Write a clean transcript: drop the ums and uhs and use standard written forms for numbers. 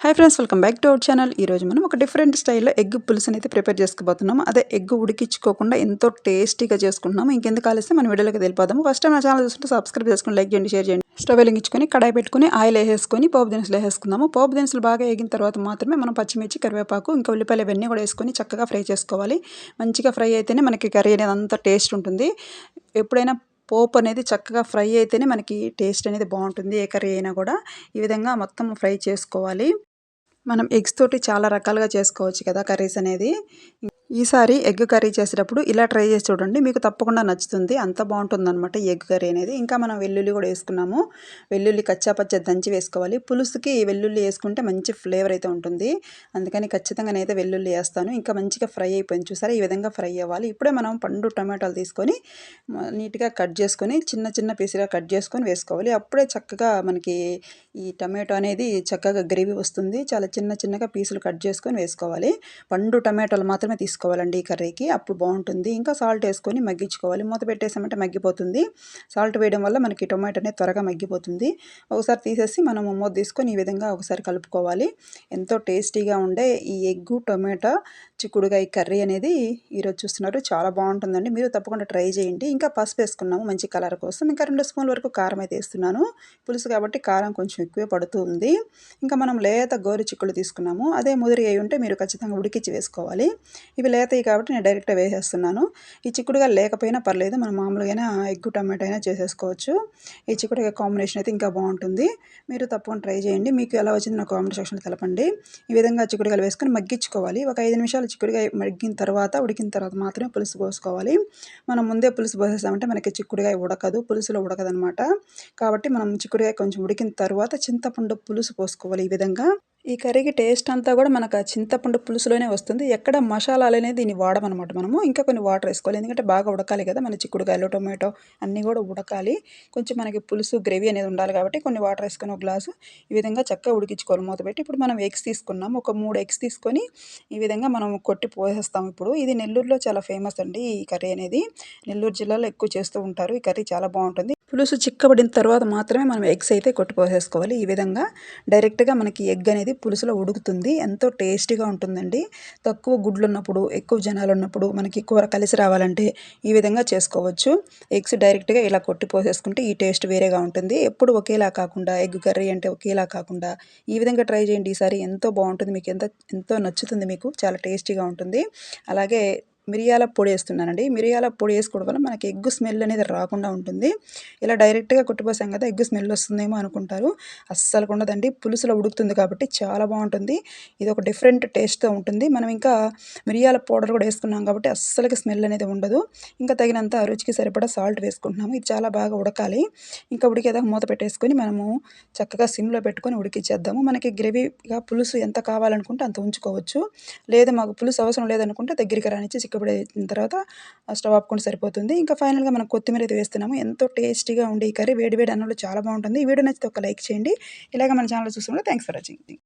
Hi friends, welcome back to our channel. ఈరోజు మనం ఒక డిఫరెంట్ స్టైల్లో ఎగ్ పులుసుని అయితే ప్రిపేర్ చేసుకోబోతున్నాము. అదే ఎగ్ ఉడికించుకోకుండా ఎంతో టేస్టీగా చేసుకుంటున్నాము. ఇంకెందుకు ఆలస్యం, మన వీడియోలోకి వెళ్ళిపోదాము. ఫస్ట్ టైం నా ఛానల్ చూస్తుంటే సబ్స్క్రైబ్ చేసుకుని లైక్ చేయండి, షేర్ చేయండి. స్టవ్ వెలిగించుకొని కడాయి పెట్టుకుని ఆయిల్ వేసేసుకొని పోపు దినుసులు వేసేసుకుందాము. పోపు దినుసులు బాగా వేగిన తర్వాత మాత్రమే మనం పచ్చిమిర్చి, కరివేపాకు, ఇంకా ఉల్లిపాయలు ఇవన్నీ కూడా వేసుకొని చక్కగా ఫ్రై చేసుకోవాలి. మంచిగా ఫ్రై అయితేనే మనకి కర్రీ అనేది అంత టేస్ట్ ఉంటుంది. ఎప్పుడైనా పోపు అనేది చక్కగా ఫ్రై అయితేనే మనకి టేస్ట్ అనేది బాగుంటుంది. ఏ కర్రీ అయినా కూడా ఈ విధంగా మొత్తం ఫ్రై చేసుకోవాలి. మనం ఎగ్స్ తోటి చాలా రకాలుగా చేసుకోవచ్చు కదా కర్రీస్ అనేది. ఈసారి ఎగ్ కర్రీ చేసేటప్పుడు ఇలా ట్రై చేసి చూడండి, మీకు తప్పకుండా నచ్చుతుంది. అంత బాగుంటుందన్నమాట ఈ ఎగ్ కర్రీ అనేది. ఇంకా మనం వెల్లుల్లి కూడా వేసుకున్నాము. వెల్లుల్లి కచ్చా పచ్చ దంచి వేసుకోవాలి. పులుసుకి వెల్లుల్లి వేసుకుంటే మంచి ఫ్లేవర్ అయితే ఉంటుంది. అందుకని ఖచ్చితంగా నేనైతే వెల్లుల్లి వేస్తాను. ఇంకా మంచిగా ఫ్రై అయిపోయింది చూసారా, ఈ విధంగా ఫ్రై అవ్వాలి. ఇప్పుడే మనం పండు టమాటాలు తీసుకొని నీట్గా కట్ చేసుకొని చిన్న చిన్న పీసుగా కట్ చేసుకొని వేసుకోవాలి. అప్పుడే చక్కగా మనకి ఈ టమాటో అనేది చక్కగా గ్రేవీ వస్తుంది. చాలా చిన్న చిన్నగా పీసులు కట్ చేసుకొని వేసుకోవాలి. పండు టమాటాలు మాత్రమే తీసుకోవాలండి ఈ కర్రీకి, అప్పుడు బాగుంటుంది. ఇంకా సాల్ట్ వేసుకొని మగ్గించుకోవాలి. మూత పెట్టేసామంటే మగ్గిపోతుంది. సాల్ట్ వేయడం వల్ల మనకి టొమాటో అనేది త్వరగా మగ్గిపోతుంది. ఒకసారి తీసేసి మనం మూత తీసుకొని ఈ విధంగా ఒకసారి కలుపుకోవాలి. ఎంతో టేస్టీగా ఉండే ఈ ఎగ్గు టొమాటో చిక్కుడుగాయ కర్రీ అనేది ఈరోజు చూస్తున్నారు, చాలా బాగుంటుందండి. మీరు తప్పకుండా ట్రై చేయండి. ఇంకా పసుపు వేసుకున్నాము మంచి కలర్ కోసం. ఇంకా 2 స్పూన్ల వరకు కారం అయితే వేస్తున్నాను. పులుసు కాబట్టి కారం కొంచెం ఎక్కువే పడుతుంది. ఇంకా మనం లేత గోరు చిక్కులు తీసుకున్నాము. అదే ముదిరి అయి ఉంటే మీరు ఖచ్చితంగా ఉడికించి వేసుకోవాలి. ఇవి లేతవి కాబట్టి నేను డైరెక్ట్గా వేసేస్తున్నాను. ఈ చిక్కుడుగా లేకపోయినా పర్లేదు, మనం మామూలుగా ఎగ్గు టమాటో అయినా చేసేసుకోవచ్చు. ఈ చిక్కుడుగా కాంబినేషన్ అయితే ఇంకా బాగుంటుంది. మీరు తప్పకుండా ట్రై చేయండి. మీకు ఎలా వచ్చింది నా కామెంట్ సెక్షన్లో తెలపండి. ఈ విధంగా చిక్కుడుగాయలు వేసుకొని మగ్గించుకోవాలి. ఒక 5 నిమిషాలు చిక్కుడుగాయ మగ్గిన తర్వాత, ఉడికిన తర్వాత మాత్రమే పులుసు పోసుకోవాలి. మనం ముందే పులుసు పోసేసామంటే మనకి చిక్కుడుగాయ ఉడకదు, పులుసులో ఉడకదనమాట. కాబట్టి మనం చిక్కుడుగాయ కొంచెం ఉడికిన తర్వాత చింతపండు పులుసు పోసుకోవాలి. ఈ విధంగా ఈ కర్రీకి టేస్ట్ అంతా కూడా మనకు ఆ చింతపండు పులుసులోనే వస్తుంది. ఎక్కడ మసాలాలు అనేది దీన్ని వాడమనమాట మనము. ఇంకా కొన్ని వాటర్ వేసుకోవాలి, ఎందుకంటే బాగా ఉడకాలి కదా మన చిక్కుడుకాయలు, టొమాటో అన్నీ కూడా ఉడకాలి. కొంచెం మనకి పులుసు గ్రేవీ అనేది ఉండాలి కాబట్టి కొన్ని వాటర్ వేసుకొని ఒక గ్లాసు ఈ విధంగా చక్కగా ఉడికించుకోవాలి మూత పెట్టి. ఇప్పుడు మనం ఎగ్స్ తీసుకున్నాము. ఒక 3 ఎగ్స్ తీసుకొని ఈ విధంగా మనం కొట్టి పోసేస్తాం. ఇప్పుడు ఇది నెల్లూరులో చాలా ఫేమస్ అండి ఈ కర్రీ అనేది. నెల్లూరు జిల్లాలో ఎక్కువ చేస్తూ ఉంటారు. ఈ కర్రీ చాలా బాగుంటుంది. పులుసు చిక్కబడిన తర్వాత మాత్రమే మనం ఎగ్స్ అయితే కొట్టి పోసేసుకోవాలి. ఈ విధంగా డైరెక్ట్గా మనకి ఎగ్ అనేది పులుసులో ఉడుకుతుంది. ఎంతో టేస్టీగా ఉంటుందండి. తక్కువ గుడ్లు ఉన్నప్పుడు, ఎక్కువ జనాలు ఉన్నప్పుడు మనకి కూర కలిసి రావాలంటే ఈ విధంగా చేసుకోవచ్చు. ఎగ్స్ డైరెక్ట్గా ఇలా కొట్టి పోసేసుకుంటే ఈ టేస్ట్ వేరేగా ఉంటుంది. ఎప్పుడు ఒకేలా కాకుండా, ఎగ్ కర్రీ అంటే ఒకేలా కాకుండా ఈ విధంగా ట్రై చేయండి. ఈసారి ఎంతో బాగుంటుంది. మీకు ఎంతో నచ్చుతుంది. మీకు చాలా టేస్టీగా ఉంటుంది. అలాగే మిరియాల పొడి వేస్తున్నానండి. మిరియాల పొడి వేసుకోవడం వల్ల మనకి ఎగ్ స్మెల్ అనేది రాకుండా ఉంటుంది. ఇలా డైరెక్ట్గా కొట్టిపోసాం కదా, ఎగ్ స్మెల్ వస్తుందేమో అనుకుంటారు. అస్సలు ఉండదండి. పులుసులో ఉడుకుతుంది కాబట్టి చాలా బాగుంటుంది. ఇది ఒక డిఫరెంట్ టేస్ట్తో ఉంటుంది. మనం ఇంకా మిరియాల పౌడర్ కూడా వేసుకున్నాం కాబట్టి అస్సలకి స్మెల్ అనేది ఉండదు. ఇంకా తగినంత రుచికి సరిపడా సాల్ట్ వేసుకుంటున్నాము. ఇది చాలా బాగా ఉడకాలి. ఇంకా ఉడికేదాకా మూత పెట్టేసుకొని మనము చక్కగా సిమ్లో పెట్టుకొని ఉడికిచ్చేద్దాము. మనకి గ్రేవీగా పులుసు ఎంత కావాలనుకుంటే అంత ఉంచుకోవచ్చు. లేదా మాకు పులుసు అవసరం లేదనుకుంటే దగ్గరికి రానిచ్చి చిక్కబడిన తర్వాత స్టవ్ ఆపుకుంటే సరిపోతుంది. ఇంకా ఫైనల్గా మనం కొత్తిమీర అయితే వేస్తున్నాము. ఎంతో టేస్టీగా ఉండే ఈ కర్రీ వేడి వేడి అన్నంలో చాలా బాగుంటుంది. ఈ వీడియో నచ్చితే ఒక లైక్ చేయండి. ఇలాగ మన ఛానల్ చూస్తుంటే థ్యాంక్స్ ఫర్ వాచింగ్.